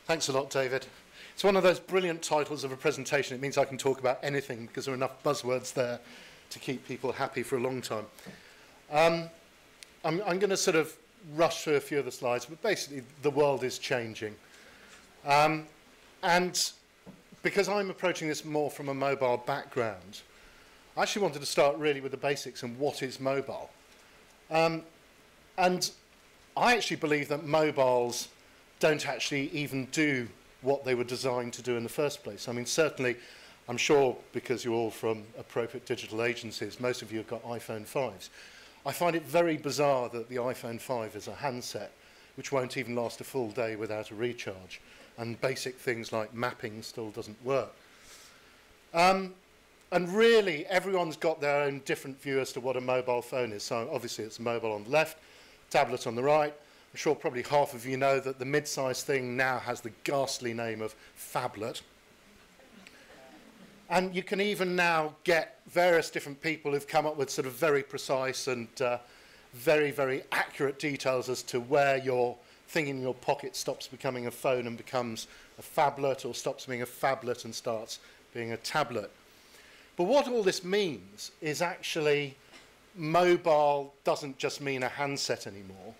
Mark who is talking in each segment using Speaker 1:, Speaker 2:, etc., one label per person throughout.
Speaker 1: Thanks a lot, David. It's one of those brilliant titles of a presentation. It means I can talk about anything because there are enough buzzwords there to keep people happy for a long time. I'm going to sort of rush through a few of the slides, but basically the world is changing. And because I'm approaching this more from a mobile background, I actually wanted to start really with the basics and what is mobile. And I actually believe that mobiles don't actually even do what they were designed to do in the first place. I mean, certainly, I'm sure because you're all from appropriate digital agencies, most of you have got iPhone 5s. I find it very bizarre that the iPhone 5 is a handset which won't even last a full day without a recharge, and basic things like mapping still doesn't work. And really, everyone's got their own different view as to what a mobile phone is. So obviously, it's mobile on the left, tablet on the right. I'm sure probably half of you know that the mid-sized thing now has the ghastly name of phablet. And you can even now get various different people who've come up with sort of very precise and very, very accurate details as to where your thing in your pocket stops becoming a phone and becomes a phablet, or stops being a phablet and starts being a tablet. But what all this means is actually mobile doesn't just mean a handset anymore.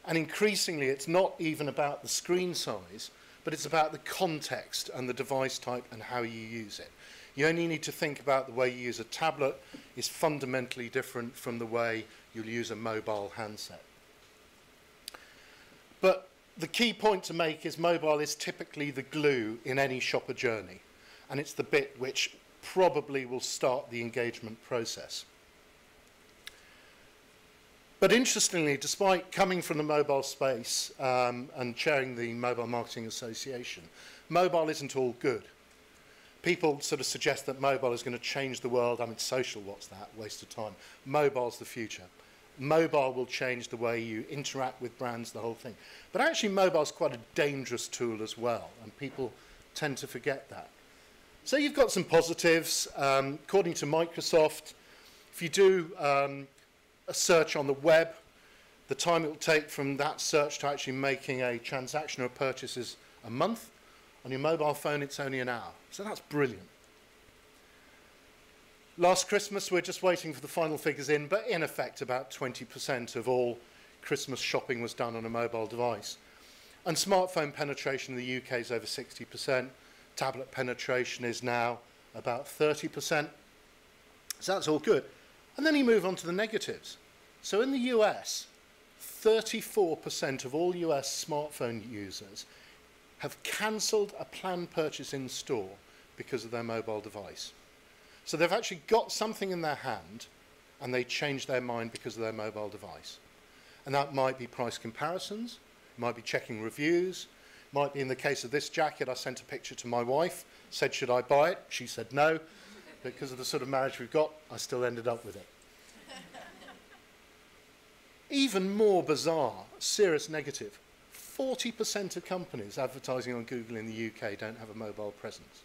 Speaker 1: And increasingly, it's not even about the screen size, but it's about the context and the device type and how you use it. You only need to think about the way you use a tablet is fundamentally different from the way you'll use a mobile handset. But the key point to make is mobile is typically the glue in any shopper journey, and it's the bit which probably will start the engagement process. But interestingly, despite coming from the mobile space and chairing the Mobile Marketing Association, mobile isn't all good. People sort of suggest that mobile is going to change the world. I mean, social, what's that? Waste of time. Mobile's the future. Mobile will change the way you interact with brands, the whole thing. But actually, mobile's quite a dangerous tool as well, and people tend to forget that. So you've got some positives. According to Microsoft, if you do a search on the web, the time it will take from that search to actually making a transaction or a purchase is a month. On your mobile phone, it's only an hour. So that's brilliant. Last Christmas, we're just waiting for the final figures in, but in effect, about 20% of all Christmas shopping was done on a mobile device. And smartphone penetration in the UK is over 60%. Tablet penetration is now about 30%. So that's all good. And then you move on to the negatives. So in the US, 34% of all US smartphone users have cancelled a planned purchase in store because of their mobile device. So they've actually got something in their hand and they change their mind because of their mobile device. And that might be price comparisons, might be checking reviews, might be in the case of this jacket, I sent a picture to my wife, said, should I buy it? She said no. Because of the sort of marriage we've got, I still ended up with it. Even more bizarre, serious negative, 40% of companies advertising on Google in the UK don't have a mobile presence.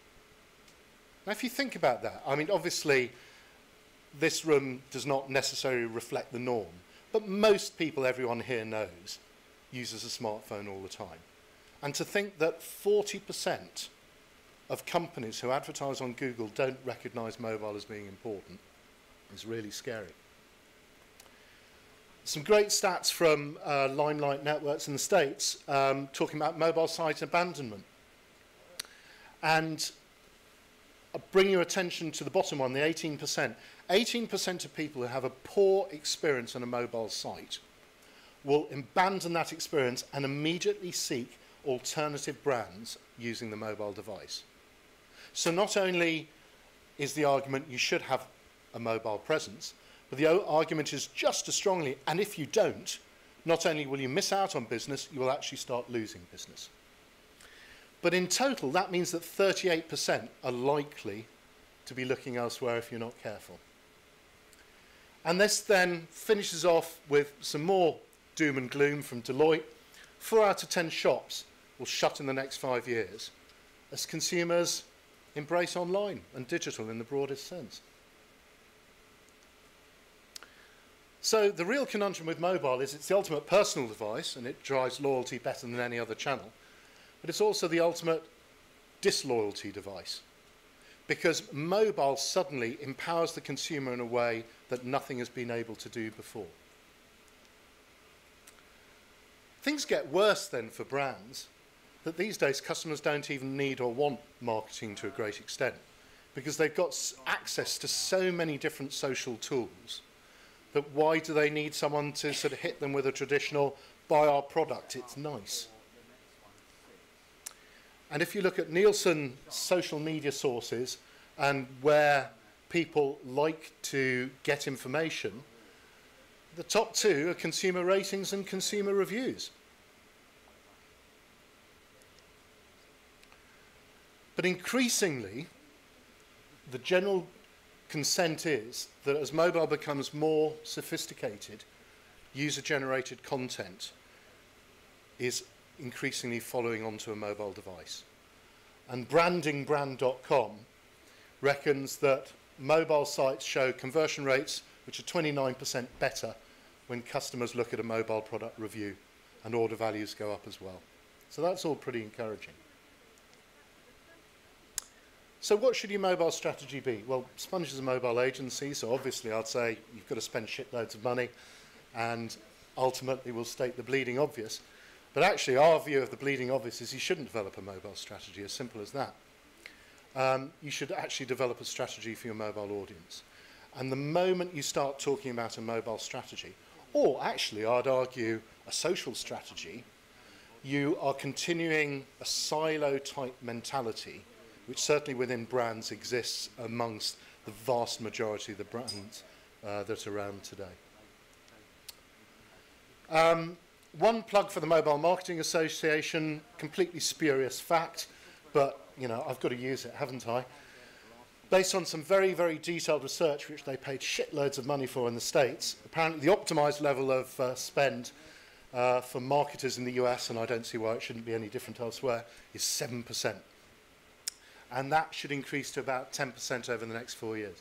Speaker 1: Now, if you think about that, I mean, obviously, this room does not necessarily reflect the norm, but most people, everyone here knows, uses a smartphone all the time. And to think that 40% of companies who advertise on Google don't recognize mobile as being important is really scary. Some great stats from Limelight Networks in the States talking about mobile site abandonment. And I'll bring your attention to the bottom one, the 18%. 18% of people who have a poor experience on a mobile site will abandon that experience and immediately seek alternative brands using the mobile device. So not only is the argument you should have a mobile presence, but the argument is just as strongly, and if you don't, not only will you miss out on business, you will actually start losing business. But in total, that means that 38% are likely to be looking elsewhere if you're not careful. And this then finishes off with some more doom and gloom from Deloitte. 4 out of 10 shops will shut in the next 5 years as consumers embrace online and digital in the broadest sense. So the real conundrum with mobile is it's the ultimate personal device and it drives loyalty better than any other channel. but it's also the ultimate disloyalty device, because mobile suddenly empowers the consumer in a way that nothing has been able to do before. Things get worse then for brands, that these days customers don't even need or want marketing to a great extent, because they've got access to so many different social tools that why do they need someone to sort of hit them with a traditional buy our product, it's nice. And if you look at Nielsen social media sources and where people like to get information, the top two are consumer ratings and consumer reviews. But increasingly, the general consent is that as mobile becomes more sophisticated, user-generated content is increasingly following onto a mobile device. And brandingbrand.com reckons that mobile sites show conversion rates which are 29% better when customers look at a mobile product review, and order values go up as well. So that's all pretty encouraging. So what should your mobile strategy be? Well, Sponge is a mobile agency, so obviously I'd say you've got to spend shitloads of money, and ultimately we'll state the bleeding obvious. But actually our view of the bleeding obvious is you shouldn't develop a mobile strategy, as simple as that. You should actually develop a strategy for your mobile audience. And the moment you start talking about a mobile strategy, or actually I'd argue a social strategy, you are continuing a silo-type mentality, which certainly within brands exists amongst the vast majority of the brands that are around today. One plug for the Mobile Marketing Association, completely spurious fact, but you know, I've got to use it, haven't I? Based on some very, very detailed research, which they paid shitloads of money for in the States, apparently the optimized level of spend for marketers in the US, and I don't see why it shouldn't be any different elsewhere, is 7%. And that should increase to about 10% over the next 4 years.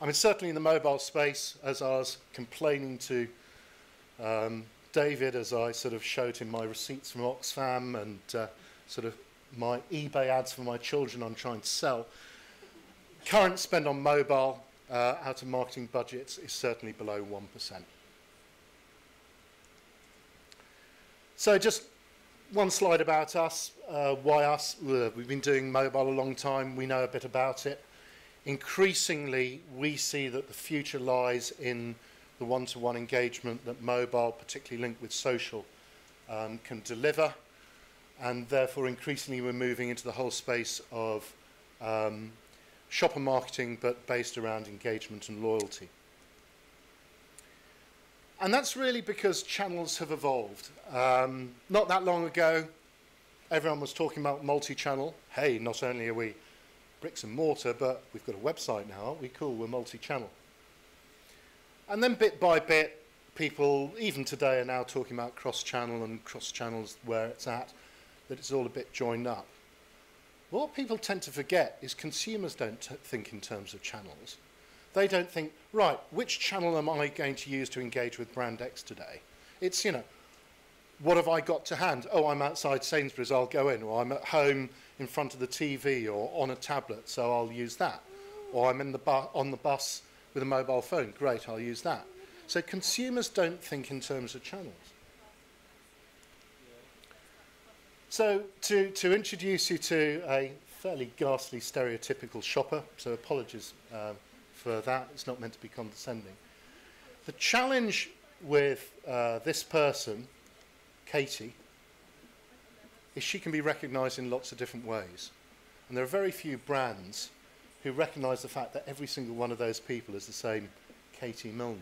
Speaker 1: I mean, certainly in the mobile space, as I was complaining to David, as I sort of showed him my receipts from Oxfam and sort of my eBay ads for my children I'm trying to sell, current spend on mobile out of marketing budgets is certainly below 1%. So just one slide about us. Why us? We've been doing mobile a long time. We know a bit about it. Increasingly, we see that the future lies in the one-to-one engagement that mobile, particularly linked with social, can deliver. And therefore, increasingly, we're moving into the whole space of shopper marketing, but based around engagement and loyalty. And that's really because channels have evolved. Not that long ago, everyone was talking about multi-channel. Hey, not only are we bricks and mortar, but we've got a website now, aren't we? Cool, we're multi-channel. And then bit by bit, people, even today, are now talking about cross-channel and cross-channels where it's at, that it's all a bit joined up. What people tend to forget is consumers don't think in terms of channels. They don't think, right, which channel am I going to use to engage with brand X today? It's, you know, what have I got to hand? Oh, I'm outside Sainsbury's, I'll go in. Or I'm at home in front of the TV or on a tablet, so I'll use that. Or I'm in on the bus with a mobile phone. Great, I'll use that. So consumers don't think in terms of channels. So to introduce you to a fairly ghastly stereotypical shopper, so apologies for that, it's not meant to be condescending. The challenge with this person, Katie, is she can be recognised in lots of different ways. And there are very few brands who recognise the fact that every single one of those people is the same Katie Milner.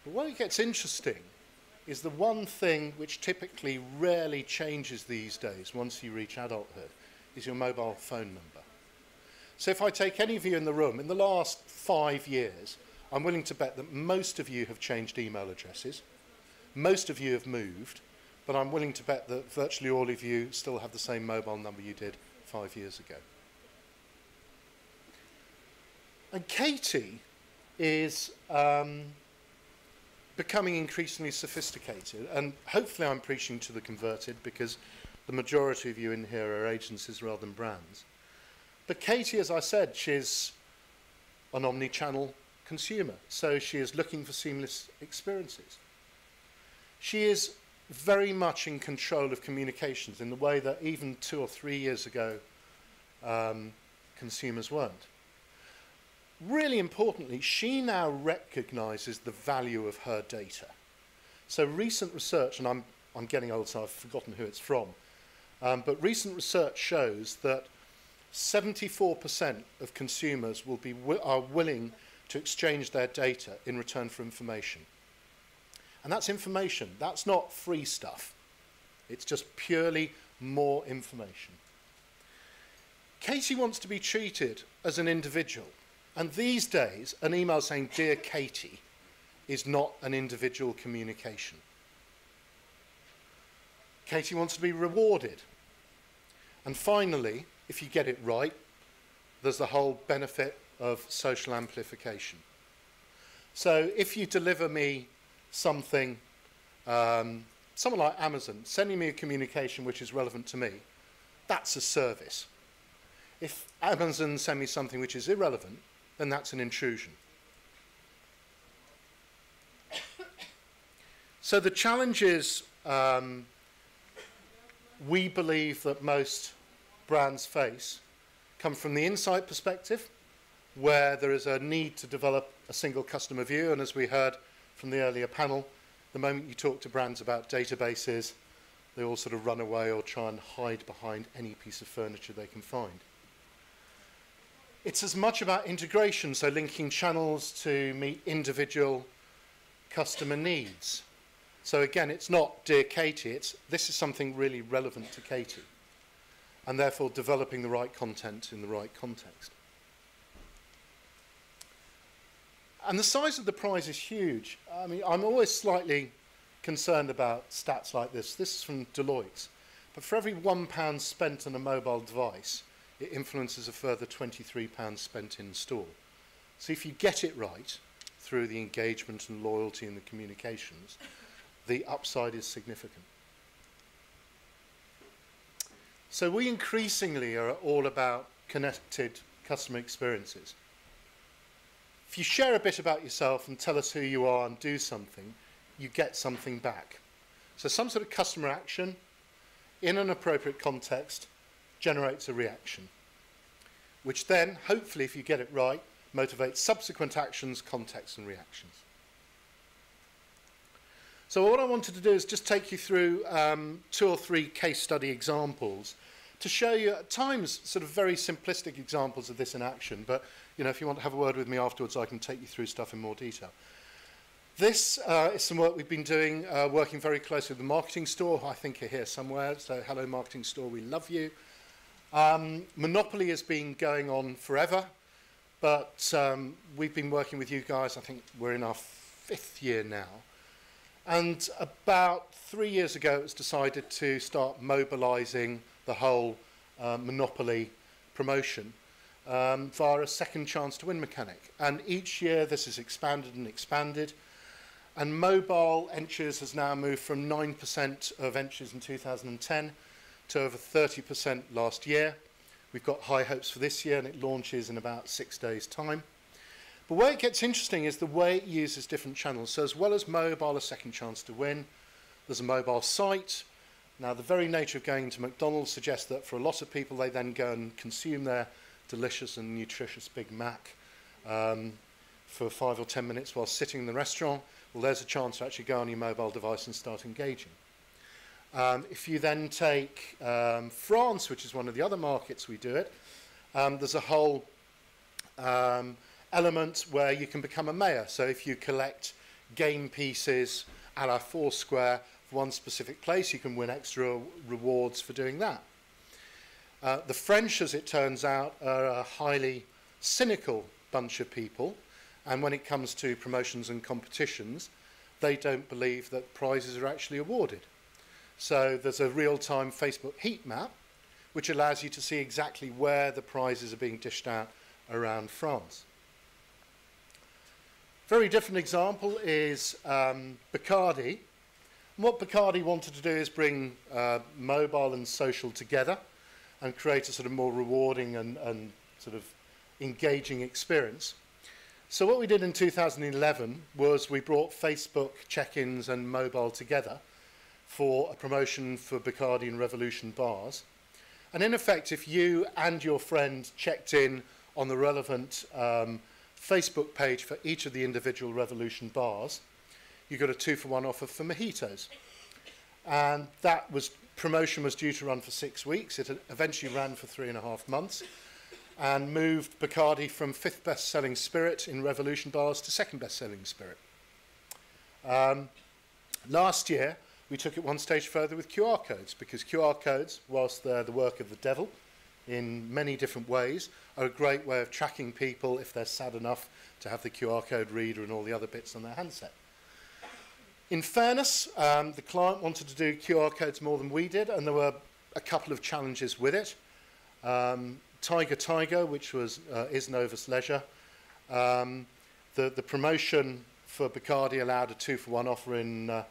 Speaker 1: But when it gets interesting is the one thing which typically rarely changes these days once you reach adulthood is your mobile phone number. So if I take any of you in the room, in the last 5 years, I'm willing to bet that most of you have changed email addresses, most of you have moved, but I'm willing to bet that virtually all of you still have the same mobile number you did 5 years ago. And Katie is becoming increasingly sophisticated, and hopefully I'm preaching to the converted, because the majority of you in here are agencies rather than brands. But Katie, as I said, she's an omni-channel consumer, so she is looking for seamless experiences. She is very much in control of communications in the way that even 2 or 3 years ago consumers weren't. Really importantly, she now recognizes the value of her data. So recent research, and I'm getting old so I've forgotten who it's from, but recent research shows that 74% of consumers are willing to exchange their data in return for information. And that's information. That's not free stuff. It's just purely more information. Katie wants to be treated as an individual. And these days, an email saying, "Dear Katie," is not an individual communication. Katie wants to be rewarded. And finally, if you get it right, there's the whole benefit of social amplification. So if you deliver me something, someone like Amazon, sending me a communication which is relevant to me, that's a service. If Amazon send me something which is irrelevant, then that's an intrusion. So the challenges we believe that most brands face come from the insight perspective, where there is a need to develop a single customer view, and as we heard from the earlier panel, the moment you talk to brands about databases, they all sort of run away or try and hide behind any piece of furniture they can find. It's as much about integration, so linking channels to meet individual customer needs. So again, it's not "Dear Katie," it's this is something really relevant to Katie, and therefore developing the right content in the right context. And the size of the prize is huge. I mean, I'm always slightly concerned about stats like this. This is from Deloitte. But for every £1 spent on a mobile device, it influences a further £23 spent in store. So if you get it right through the engagement and loyalty and the communications, the upside is significant. So we increasingly are all about connected customer experiences. If you share a bit about yourself and tell us who you are and do something, you get something back. So some sort of customer action in an appropriate context generates a reaction, which then, hopefully, if you get it right, motivates subsequent actions, contexts, and reactions. So what I wanted to do is just take you through 2 or 3 case study examples to show you at times sort of very simplistic examples of this in action, but you know, if you want to have a word with me afterwards, I can take you through stuff in more detail. This is some work we've been doing, working very closely with the Marketing Store. I think you're here somewhere, so hello Marketing Store, we love you. Monopoly has been going on forever, but we've been working with you guys, I think we're in our 5th year now. And about 3 years ago, it was decided to start mobilizing the whole Monopoly promotion via a second chance to win mechanic. And each year this has expanded and expanded. And mobile entries has now moved from 9% of entries in 2010 to over 30% last year. We've got high hopes for this year, and it launches in about 6 days' time. But where it gets interesting is the way it uses different channels. So as well as mobile, a second chance to win, there's a mobile site. Now, the very nature of going to McDonald's suggests that for a lot of people, they then go and consume their delicious and nutritious Big Mac for 5 or 10 minutes while sitting in the restaurant. Well, there's a chance to actually go on your mobile device and start engaging. If you then take France, which is one of the other markets we do it, there's a whole element where you can become a mayor. So if you collect game pieces a la Foursquare for one specific place, you can win extra rewards for doing that. The French, as it turns out, are a highly cynical bunch of people, and when it comes to promotions and competitions, they don't believe that prizes are actually awarded. So there's a real-time Facebook heat map, which allows you to see exactly where the prizes are being dished out around France. Very different example is Bacardi. What Bacardi wanted to do is bring mobile and social together and create a sort of more rewarding and sort of engaging experience. So what we did in 2011 was we brought Facebook check-ins and mobile together for a promotion for Bacardi and Revolution bars. And in effect, if you and your friend checked in on the relevant Facebook page for each of the individual Revolution bars, you got a 2-for-1 offer for mojitos. And that promotion was due to run for 6 weeks. It eventually ran for 3.5 months and moved Bacardi from 5th best-selling spirit in Revolution bars to 2nd best-selling spirit. Last year, we took it one stage further with QR codes, because QR codes, whilst they're the work of the devil in many different ways, are a great way of tracking people if they're sad enough to have the QR code reader and all the other bits on their handset. In fairness, the client wanted to do QR codes more than we did, and there were a couple of challenges with it. Tiger Tiger, which is Novus Leisure. The promotion for Bacardi allowed a 2-for-1 offer in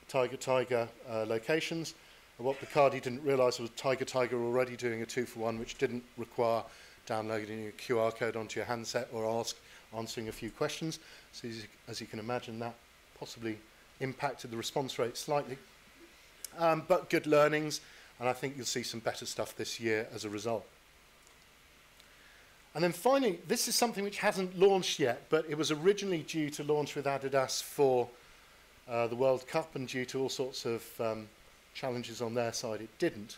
Speaker 1: Tiger Tiger locations. And what Bacardi didn't realise was Tiger Tiger were already doing a 2-for-1, which didn't require downloading a QR code onto your handset or answering a few questions. So as you can imagine, that possibly impacted the response rate slightly. But good learnings, and I think you'll see some better stuff this year as a result. And then finally, this is something which hasn't launched yet, but it was originally due to launch with Adidas for the World Cup, and due to all sorts of challenges on their side, it didn't.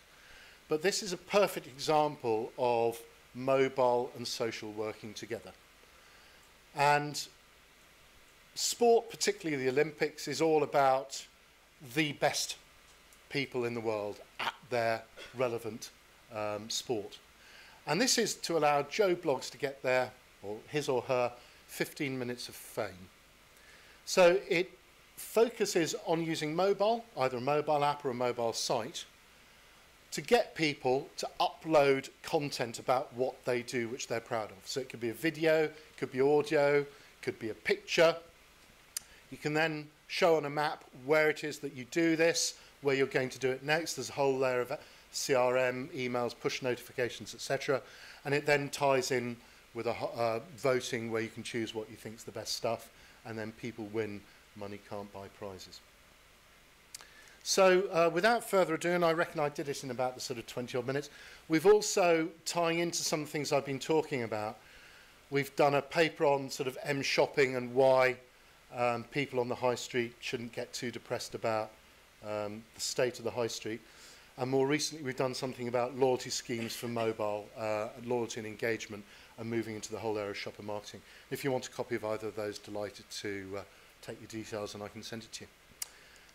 Speaker 1: But this is a perfect example of mobile and social working together. And sport, particularly the Olympics, is all about the best people in the world at their relevant sport. And this is to allow Joe Bloggs to get their, or his or her, 15 minutes of fame. So it focuses on using mobile, either a mobile app or a mobile site, to get people to upload content about what they do which they're proud of. So it could be a video, it could be audio, it could be a picture. You can then show on a map where it is that you do this, where you're going to do it next. There's a whole layer of CRM, emails, push notifications, etc. And it then ties in with a voting where you can choose what you think is the best stuff, and then people win money can't buy prizes. So without further ado, and I reckon I did it in about the sort of 20 odd minutes, we've also, tying into some things I've been talking about, we've done a paper on sort of M-shopping and why people on the high street shouldn't get too depressed about the state of the high street. And more recently, we've done something about loyalty schemes for mobile, loyalty and engagement, and moving into the whole area of shopper marketing. If you want a copy of either of those, delighted to take your details and I can send it to you.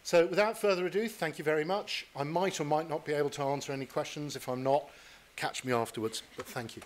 Speaker 1: So without further ado, thank you very much. I might or might not be able to answer any questions. If I'm not, catch me afterwards, but thank you.